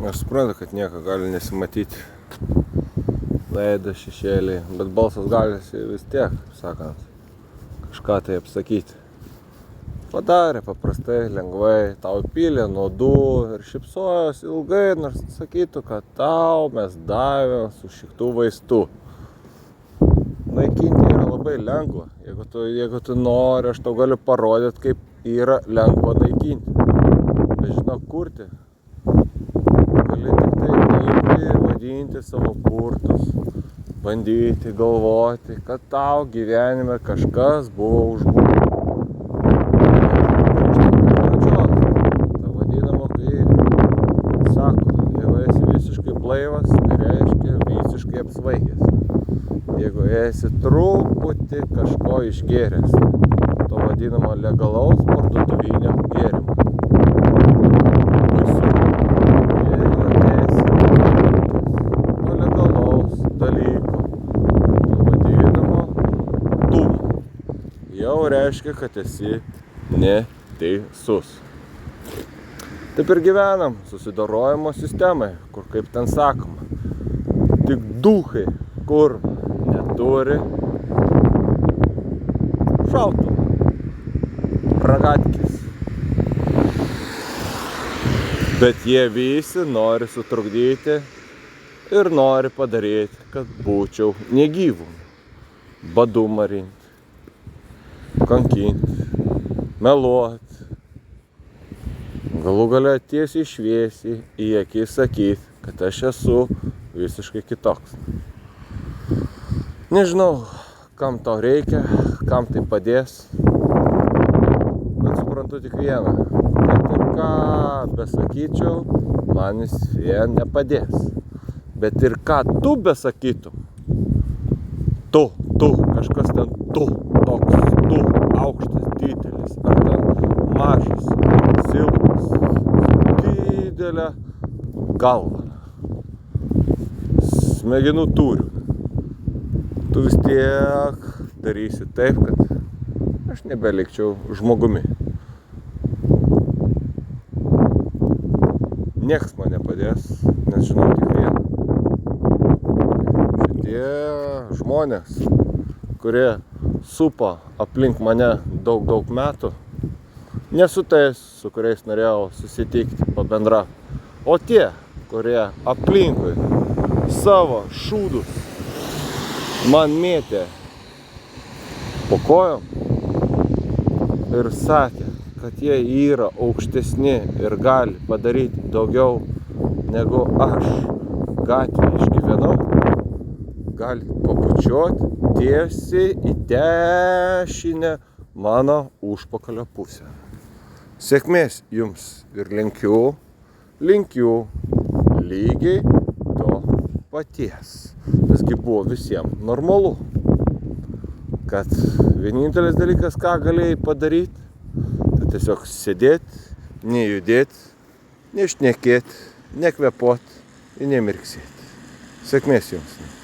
Aš suprantu, kad nieko gali nesimatyti, veido šešėliai, bet balsas galisi vis tiek, sakant, kažką tai apsakyti. Padarė paprastai, lengvai, tau pylė nuodų ir šypsojos ilgai, nors sakytų, kad tau mes davėm su šitų vaistų. Naikinti yra labai lengva. Jeigu tu nori, aš tau galiu parodyti, kaip yra lengva naikinti. Bet žinok, kurti. Gali tik tai imti, vadinti savo kurtus, bandyti galvoti, kad tau gyvenime kažkas buvo užbūti. Ta vadinama, kai sako, jeigu esi visiškai blaivas, tai reiškia visiškai apsvaigęs. Jeigu esi truputį kažko išgėręs, to vadinamo legalaus parduotuvinio gėrimo. Jeigu esi nuo legalaus dalyko, to vadinamo dūmo, jau reiškia, kad esi neteisus. Taip ir gyvenam susidorojimo sistemai, kur kaip ten sakoma, tik duchai, kur neturi šautuvų, ragatkės. Bet jie visi nori sutrukdyti ir nori padaryti, kad būčiau negyvų. Badu marinti, kankinti, meluoti. Galų gale tiesiai šviesiai į akis sakyti, kad aš esu visiškai kitoks. Nežinau, kam to reikia, kam tai padės, bet suprantu tik vieną, kad ir ką besakyčiau, man jis vien nepadės. Bet ir ką tu besakytum, tu, kažkas ten toks, aukštas, didelis, ar ten mažas, silpnas, didelė galva, smegenų tūrių. Tu vis tiek darysi taip, kad aš nebelikčiau žmogumi. Niekas man nepadės, nes žinau tik vieną. Šitie žmonės, kurie supa aplink mane daug metų, nesu tais, su kuriais norėjau susitikti, pabendrauti, o tie, kurie aplinkui savo šūdus man mėtė po kojom ir sakė, kad jie yra aukštesni ir gali padaryti daugiau negu aš gatvėje išgyvenau, gali pabučiuoti tiesiai į dešinę mano užpakalio pusę. Sėkmės jums ir linkiu lygiai to paties. Tasgi buvo visiems normalu, kad vienintelis dalykas, ką galėjai padaryti, tai tiesiog sėdėti, nejudėti, nešnekėti, nekvėpoti ir nemirksėti. Sėkmės jums.